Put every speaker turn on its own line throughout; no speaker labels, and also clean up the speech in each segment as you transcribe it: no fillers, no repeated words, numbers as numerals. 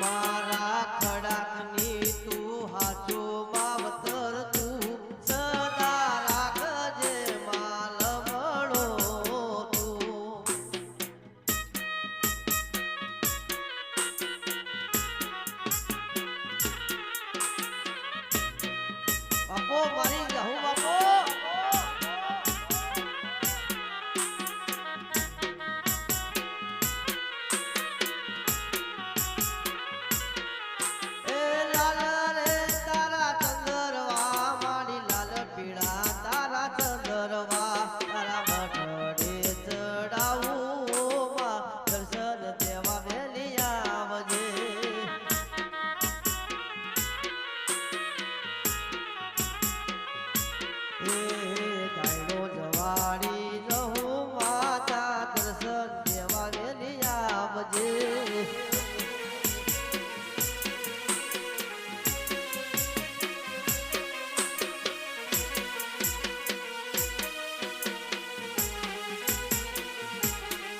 મારા ખડાકની તું હાચો માવતર તું સદા રાખજે માલવડો તું. બાપો મારી જહુ બાપો.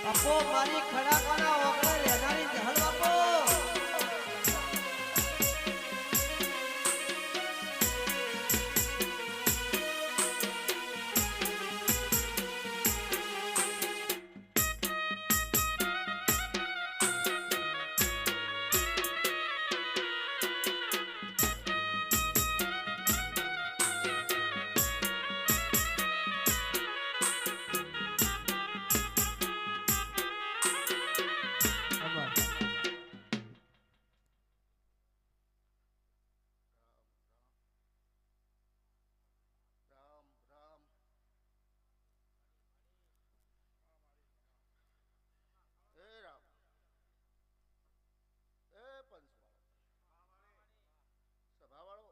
બાપો મારી ખડાકાના ઓગળે લેનારી જહલ બાપો.
સભાવાળો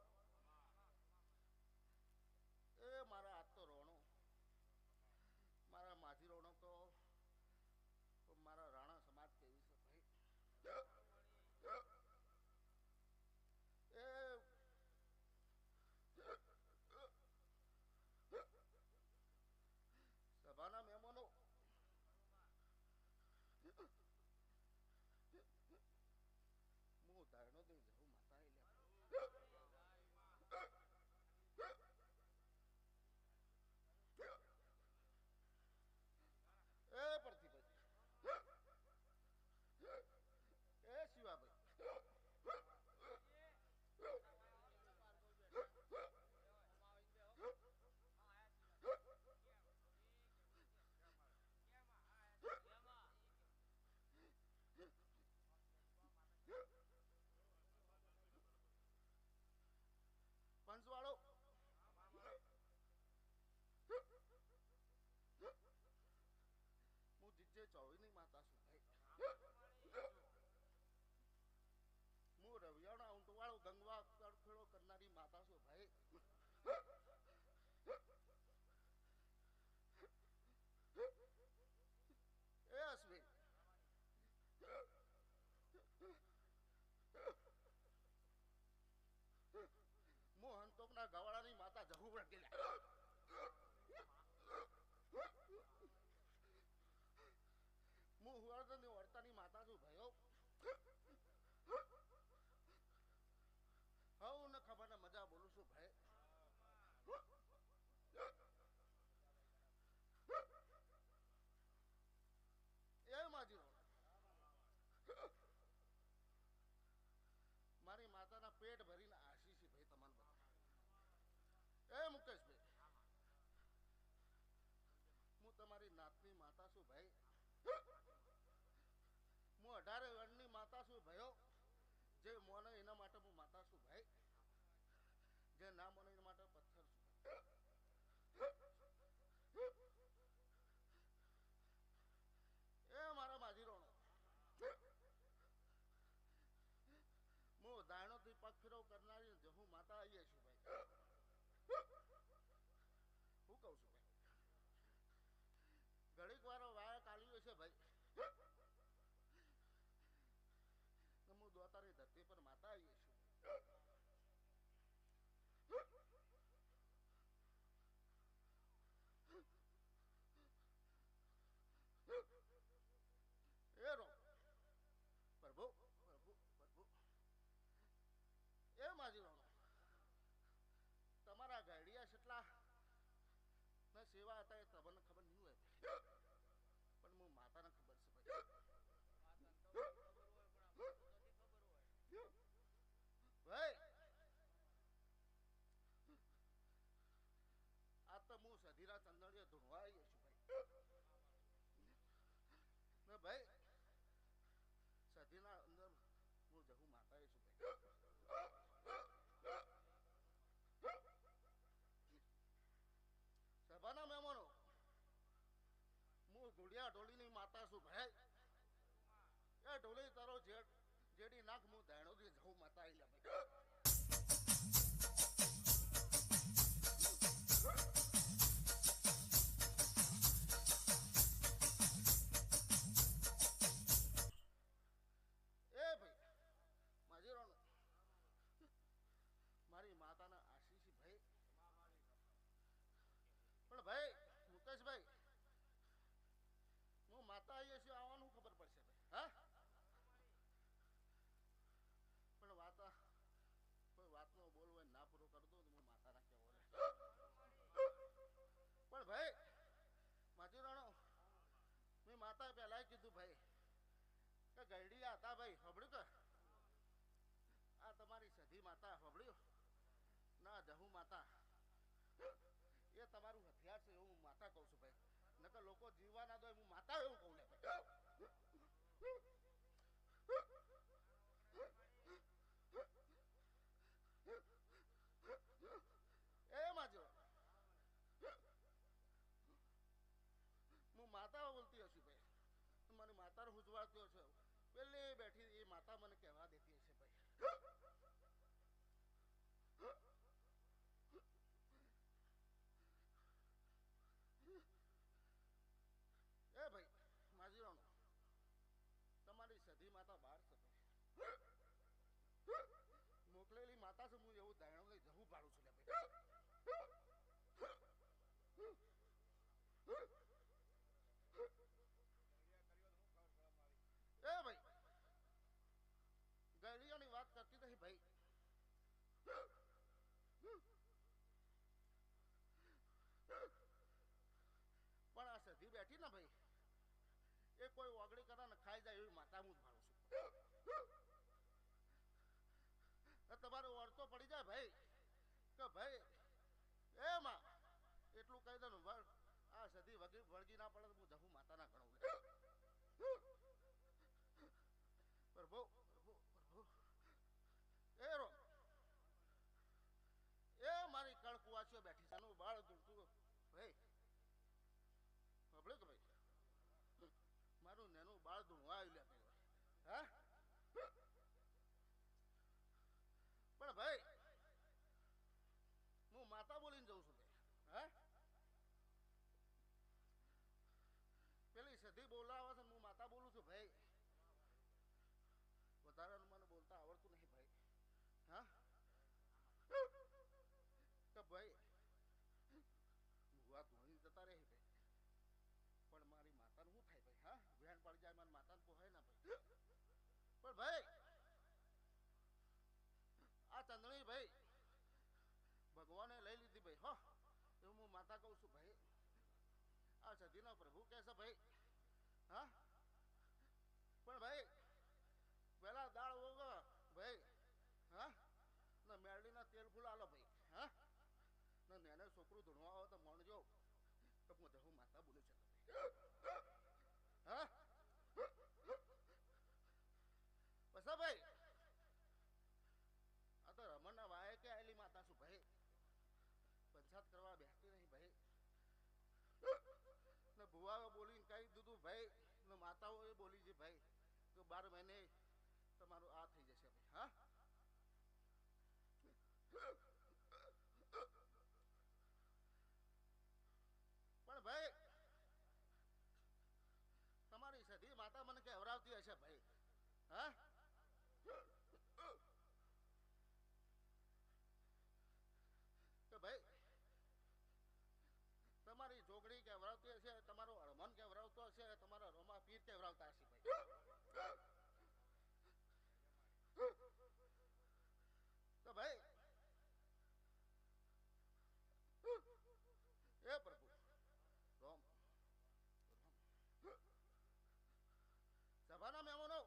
એ મારા હાથ તો રોણો મારા માજી રોણો તો મારા રાણા સમાજ કેવી છે ભાઈ. એ સભાના મહેમાનો હું ધારણો દઈ જવું માતા એ પરથી એ શિવાભાઈ પંચવાળો હું જીજે ચોવીની માતા છું ભાઈ. હું રવિયાણા ઊંટવાળો ગંગવા તડફેડો કરનારી માતા છું ભાઈ. એ અશ્વિન હું હંતોકના ગવાળાની માતા જહુ વળગેલા. હું હુવારની વર્તાની માતા છું ભાઈઓ. હવ ને ખબર ને મજા બોલું છું ભાઈ. એ માજી મારી માતાના પેટ ભરીને આશી છે ભાઈ તમારે બધા. એ મુકેશભાઈ હું તમારી નાતની માતા છું ભાઈ. હું 18 વર્ષની માતા છું ભાઈઓ. જે મોને એના માટે હું માતા છું ભાઈ. જે ના મોને એના માટે પથ્થર છું. એ મારા માજીરોનો હું દાયણો થી પગ ફેરવ કરનારી જહુ માતા આવીએ છું ભાઈ. હું કહું છું ભાઈ ઘડીક વારો વાયા કાઢ્યો છે ભાઈ. હું દોતારી ધરતી પર માતા આવીએ છું. એ રો પ્રભુ પ્રભુ પ્રભુ કે ભાઈ સધીના અંદર હું જહું માતા છું ભાઈ. સભાના મહેમાનો હું ધોળિયા ઢોલીની માતા છું ભાઈ. એ ઢોલી તારો જેડી નાખ હું ધાણોથી જહું માતા આઈલા ભાઈ. એ ભાઈ માજીરાનો મારી માતાના આશીષ ભાઈ. પણ ભાઈ મુકેશભાઈ હું માતા આવીએ છીએ આવવાનું ખબર પડશે ભાઈ. હા પણ વાતા કોઈ વાતનો બોલ હોય ના પૂરો કરી દો હું માતા ના કેવો રે. પણ ભાઈ માજીરાનો મેં માતા પહેલા કીધું ભાઈ કે ગઈડિયા હતા ભાઈ હબળ્યું કે આ તમારી સધી માતા હબળ્યું ના જહુ માતા એ તમારું હથિયાર છે એવું હું માતા કહું છું ભાઈ. નકર લોકો જીવવા ના દો હું માતા એવું કહું લે ભાઈ. એ માજો હું માતા બોલતી હશું ભાઈ. મને માતા હુજવાડતી હશે પેલી બેઠી એ માતા મને કહેવા દેતી હશે ભાઈ. એ ભાઈ માજીરાનો તમારી સધી માતા બહાર છે ભાઈ. મોકલેલી માતા છે હું એવું દાયણો લઈ જવું પાડું છું લે ભાઈ. એ ભાઈ ગળિયાની વાત કરતી નહીં ભાઈ. પણ આ સધી બેઠી ને ભાઈ એ કોઈ ઓગળી કરે ને ખાઈ જાય એવી માતા હું જ મારું છું. તમારો વર્તો પડી જાય ભાઈ કે ભાઈ એ માં એટલું કહી દે આ સધી વળગી ના પડે હું જહું માતા ના ગણું. પ્રભુ પ્રભુ પ્રભુ એ રો એ મારી કણ કુવાસીઓ બેઠી છે બાળ દુડતું ભાઈ સાંભળ્યું કે ભાઈ મારું નેનું બાળ ધૂણવા આવી લે હા. પણ ભાઈ હું માતા બોલીને જઉં છું ભાઈ. હા પેલી સધી બોલાવે છે હું માતા બોલું છું ભાઈ. વધારે મને બોલતા આવડતું નહીં ભાઈ. હા તો ભાઈ વાત ધોણી જતા રહે ભાઈ. પણ મારી માતાનું શું થાય ભાઈ. હા વેણ પડી જાય મારી માતાને પોહાય ના ભાઈ. પણ ભાઈ આ ચંદણી ભાઈ ભગવાને લઈ લીધી ભાઈ. હો એવું હું માતા કહું છું ભાઈ. આ સધીનો પ્રભુ કહે છે ભાઈ. હા પણ ભાઈ પેલા દાળ વગર ભાઈ. હા ને મેરડીના તેલ ફૂલ આલો ભાઈ. હા ને નેને છોકરું ધૂણવા આવે તો મણજો તો હું જહું માતા બોલું છે. હા બસ ભાઈ આ તો રમણના વાય કે આવેલી માતા છું ભાઈ. પંચાયત કરવા બેસતી નહીં ભાઈ. ને ભુવાઓ બોલીને કહી દીધું ભાઈ ને માતાઓ એ બોલી છે ભાઈ તો 12 મહિને તમારું આ થઈ જશે ભાઈ. હા પણ ભાઈ તમારી સધી માતા મને કહેવરાવતી હશે ભાઈ. હા કે ભાઈ તમારી જોગણી કહેવરાવતી હશે, તમારો હરમન કહેવરાવતો હશે, તમારા રોમા પીર કહેવરાવતા હશે ભાઈ. તો ભાઈ એ પ્રભુ રોમ સભાના મહેમાનો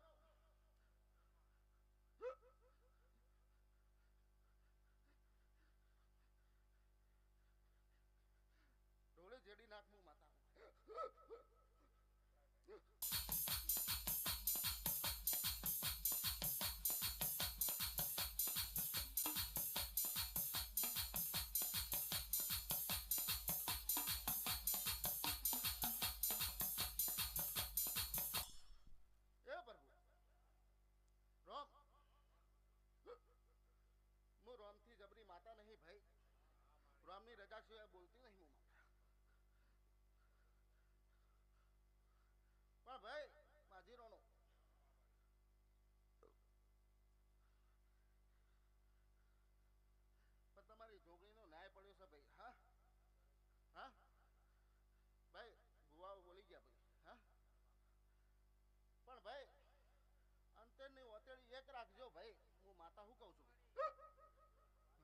બ્રાહ્મની રજા સિવાય બોલતી નહીં હું માતા. પણ ભાઈ માજીરોનો પણ તમારી જોગણીનો ન્યાય પડ્યો છે ભાઈ. હા હા ભાઈ ભુવાઓ બોલી ગયા ભાઈ. હા પણ ભાઈ અંતરની ઓતેડી એક રાખજો ભાઈ. હું માતા શું કહું છું ભાઈ.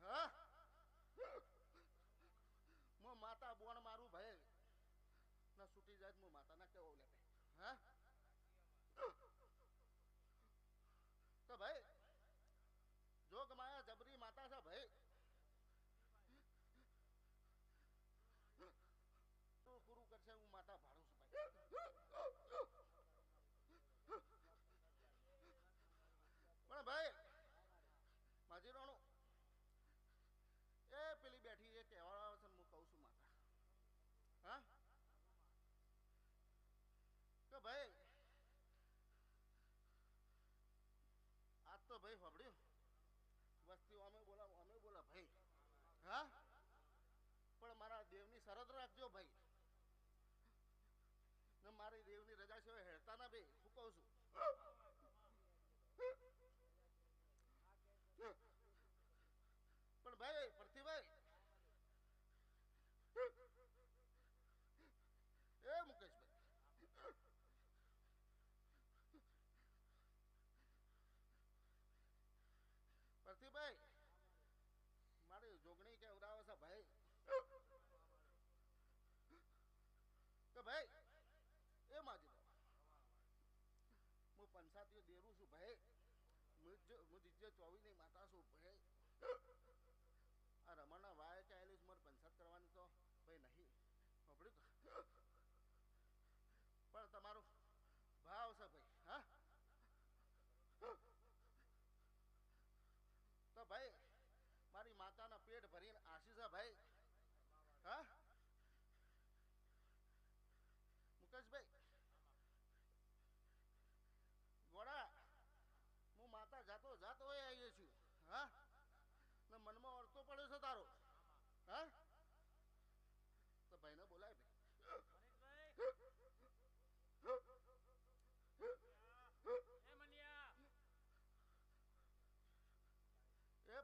હા હું માતા બોણ મારું ભાઈ ના છૂટી જાય હું માતા ના કેવો લે ભાઈ. હા તો ભાઈ જોગ માયા જબરી માતા છે ભાઈ. તો પૂરું કરશે હું માતા ભાડું છું ભાઈ. પણ ભાઈ માજીરોનું એ પેલી બેઠી એ કહેવા આવે છે હું કહું છું માતા. હા કે ભાઈ આજ તો ભાઈ ફબડ્યું વસ્તી અમે બોલા ભાઈ. હા પણ મારા દેવની શરત રાખજો ભાઈ. ને મારી દેવની રજા સિવાય હેરતા ના ભાઈ. શું કહું છું પણ ભાઈ પ્રતિભાઈ એ મુકેશભાઈ પ્રતિભાઈ મારી જોગણી કે ઉડાવે છે ભાઈ. કે ભાઈ એ માજી હું પંચાયતી દેરું છું ભાઈ. હું જીજે ચોવીસની માતા છું ભાઈ. આ રમણના વાય ચાલેલી મારે પંચાયત કરવાની તો ભાઈ નહીં સાંભળ્યું. પણ તમારો ભાવ છે ભાઈ. હા તો ભાઈ મારી માતાના પેટ ભરીને આશીષ છે ભાઈ. હા મુકેશભાઈ ગોડા હું માતા જાતો હોય આવીએ છું. હા ને મનમાં અડતો પડ્યો છે તારો. હા તો ભાઈને બોલાય ભાઈ. એ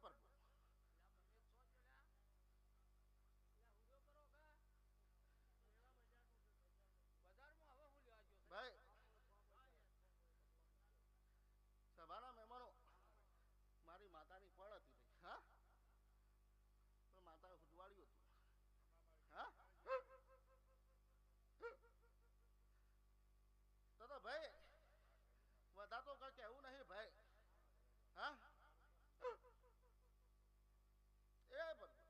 પ્રભુ ભાઈ સભાના મહેમાનો મારી માતાની ફળ હતી ભાઈ. હા પણ માતા ઉજવાડ્યું હતું. હા તો ભાઈ વધાતો કઈ કેવું નહીં ભાઈ. હા એ બધું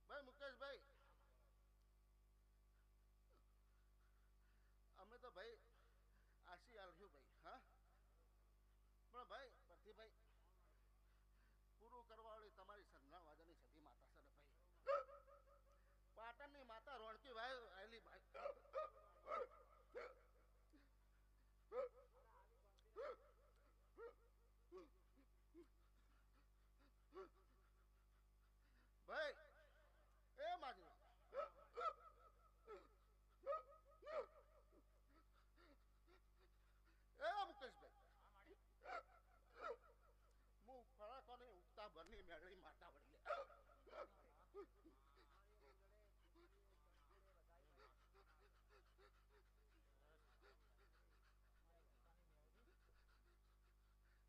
ભાઈ મુકેશભાઈ અમે તો ભાઈ આશી આવ્યું ભાઈ. હા પણ ભાઈ પ્રતિભાઈ પૂરું કરવા વાળી તમારી સંજ્ઞા વાજાની સતી માતા છે ને ભાઈ. પાટણની માતા રોણકી ભાઈ આવેલી ભાઈ. ભાઈ એ માજી એ મુકેશભાઈ હું ફળાકોને ઉગતા ભરની મેળવી માતા વળી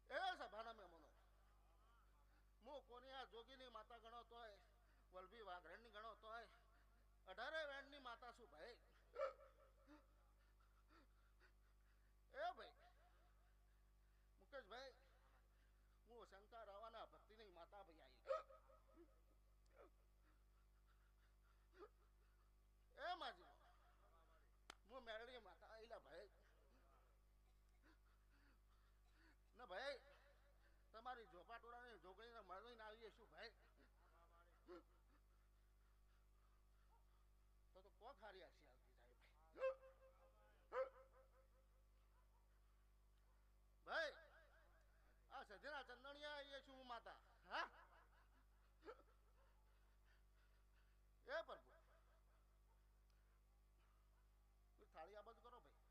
એ સભાના મહેમાનો હું કોની આ જોગીની માતા ગણો તોય વલભી વાઘરણની ગણો તોય 18 વેણની માતા છું ભાઈ. એ ભાઈ મુકેશભાઈ હું શંકર રાવાના ભક્તિની માતા ભાઈ આવી. એ માજી હું મેળવી માતા આવેલા ભાઈ. ને ભાઈ તમારી ઝોપાટોળાની જોગણીને મળીને આવીએ શું ભાઈ. તો કોક હારી હસી આવતી જાય ભાઈ. આ સધીના ચંદણિયા આવીએ છું હું માતા. હા પ્રભુ થાળી આ બાજુ કરો ભાઈ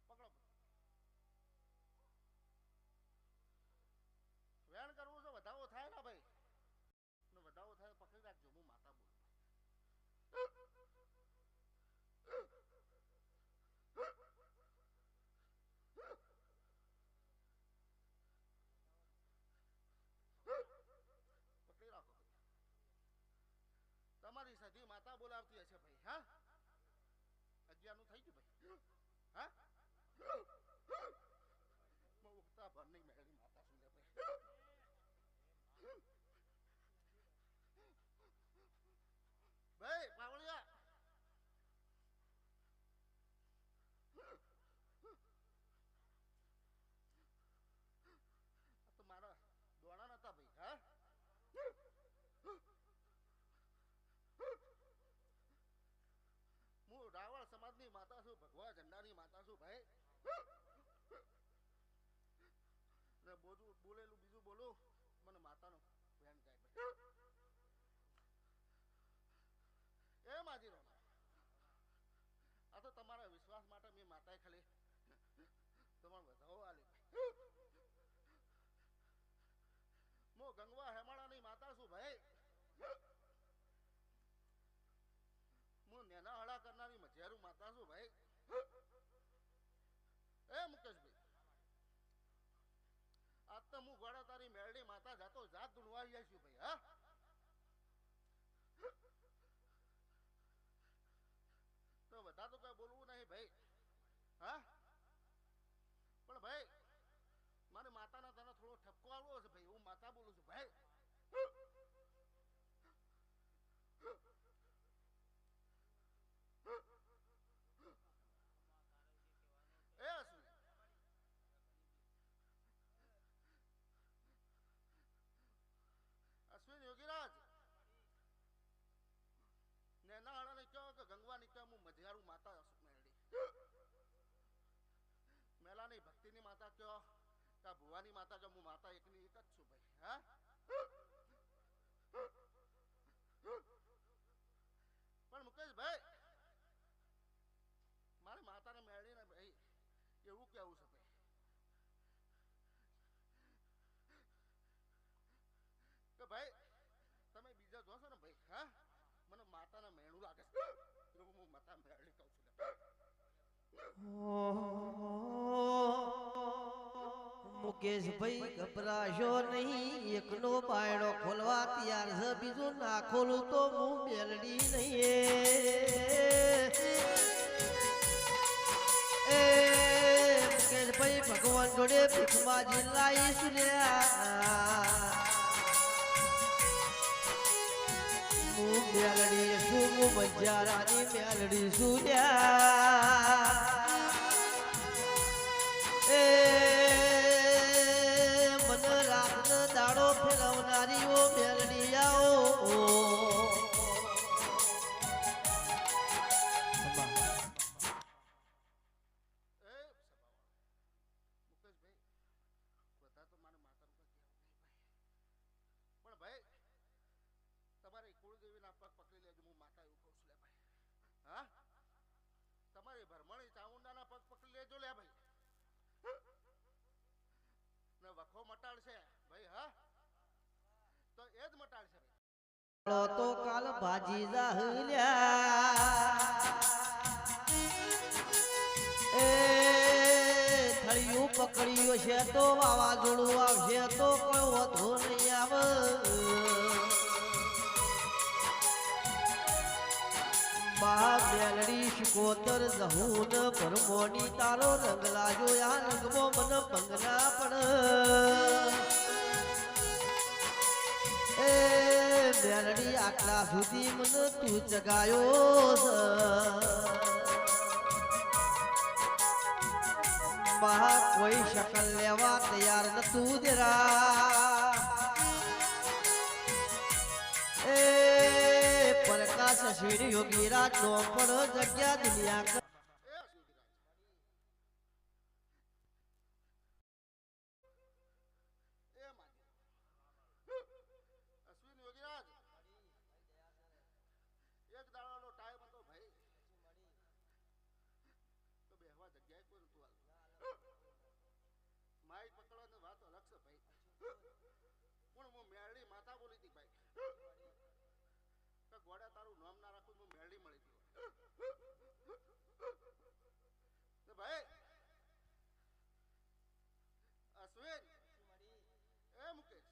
પકડો વેણ કરવું છે વધાવો થાય ને ભાઈ વધાવો થાય પકડી રાખજો હું માતા બોલું પકડી રાખો તમારી સધી માતા બોલાવતી હશે ભાઈ હા 11 નું થઈ ગયું ભાઈ હા ઉગતા ભરની મેળી માતા સુને ભાઈ ભાઈ પાવળિયા તો મારા દોણા નતા ભાઈ હા હું રાવળ સમાજની માતા છું ભગવા ઝંડાની માતા છું ભાઈ ને બોલેલું બીજું બોલું મને માતાનો વેણ જાય ભાઈ એ માજી રો આ તો તમારા વિશ્વાસ માટે મેં માતાએ ખાલી તમારે વધાવો આલી હું ગંગવા હેમાળાની માતા છું ભાઈ હું નેના હળા કરનારી મજેરું માતા છું ભાઈ એ મુકેશભાઈ આજ તો હું ગોળા તારી મેરડી માતા જાતો જાત ધૂણવાઈ આવીશું ભાઈ હા તો બધા તો કઈ બોલવું નહીં ભાઈ હા પણ ભાઈ મારે માતાના તને થોડો ઠપકો આવવો છે ભાઈ હું માતા બોલું છું ભાઈ એ અશ્વિન યોગીરાજ નેના હળાને કહો કે ગંગવાની કહો હું મજિયારું માતા મેરડી મેલાની ભક્તિની માતા કહો કે ભુવાની માતા કહો હું માતા એકની એક જ છું ભાઈ હા પણ મુકેશભાઈ મારી માતાને મેળવીને ભાઈ એવું કેવું છે ભાઈ કે ભાઈ તમે બીજા જોશો ને ભાઈ હા મને માતાને મેળું લાગે છે હું માતા મેળવી કહું છું
મુકેશભાઈ ગભરાશો નહીં એકનો બાયડો ખોલવા તૈયાર છે બીજું ના ખોલું તો હું મેલડી નહીં એ મુકેશભાઈ ભગવાન જોડે ભીખમાં જિલ્લાઈ સુન્યા હું મેલડી છું હું મજારાની મેલડી સુન્યા એ મન રાત દાડો ફેરવનારીઓ મેલડીયાઓ
તમારી કુળદેવીના પગ પકડી લેજો હું માતા એવું કહું છું લે ભાઈ હા તમારી ભરમણી ચામુંડાના પગ પકડી લેજો લે ભાઈ ને વખો મટાડશે ભાઈ હા તો એ જ મટાડશે ભાઈ
તો કાલ ભાજી જાહલ્યા એ થળિયું પકડ્યું છે તો વાવાઝોડું આવશે તો કોઈ વધુ નહીં આવે મેલડી શિકોતર જહૂન ભરમોની તારો રંગ લાજો આ રંગમો મન ભંગના પણ એ મેલડી આટલા સુધી મન તું જગાયો મહા કોઈ શકલ લેવા તૈયાર નતું દેરા એ પ્રકાશ શ્રી યોગીરાજ નો પણ જગ્યા દુનિયા
અશ્વિન યોગીરાજ ગોડા તારું નામ ના રાખું હું મેળી મળી ગયો તો ભાઈ અશ્વિન એ મુકેશ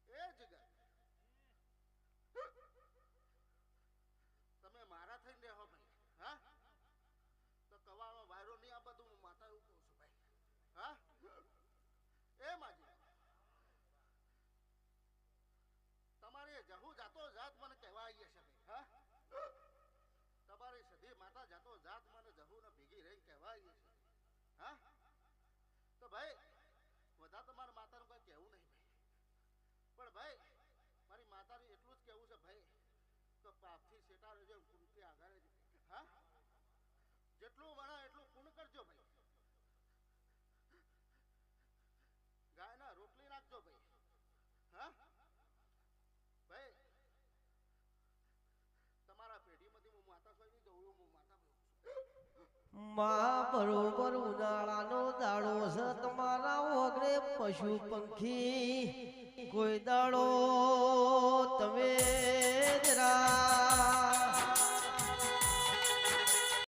એ જગા તમે મારા થઈને રહો ભાઈ હા તો કવાળો વાયરો નહીં આ બધું હું માતા એવું કહું છું ભાઈ હા એ માજી તમારે જહુ જાતો જાત મને કહેવા આવીએ છે ભાઈ હા તમારી સધી માતા જાતો જાત મને જહુ ને ભેગી રહીને કહેવા આવીએ છે હા તો ભાઈ બધા તમારા માતાનું કઈ કહેવું નહીં ભાઈ પણ ભાઈ મારી માતાને એટલું જ કહેવું છે ભાઈ તો પાપથી સેટા રહેજો પુણથી આગળ રહેજો હા જેટલું બને એટલું પૂર્ણ કરજો ભાઈ ગાયના રોટલી નાખજો ભાઈ હા ભાઈ તમારા પેઢીમાંથી હું માતા કોઈ દઉં હું માતા
માં બરોબર ઉનાળાનો દાડો છે તમારા ઓગળે પશુ પંખી કોઈ દાડો તમે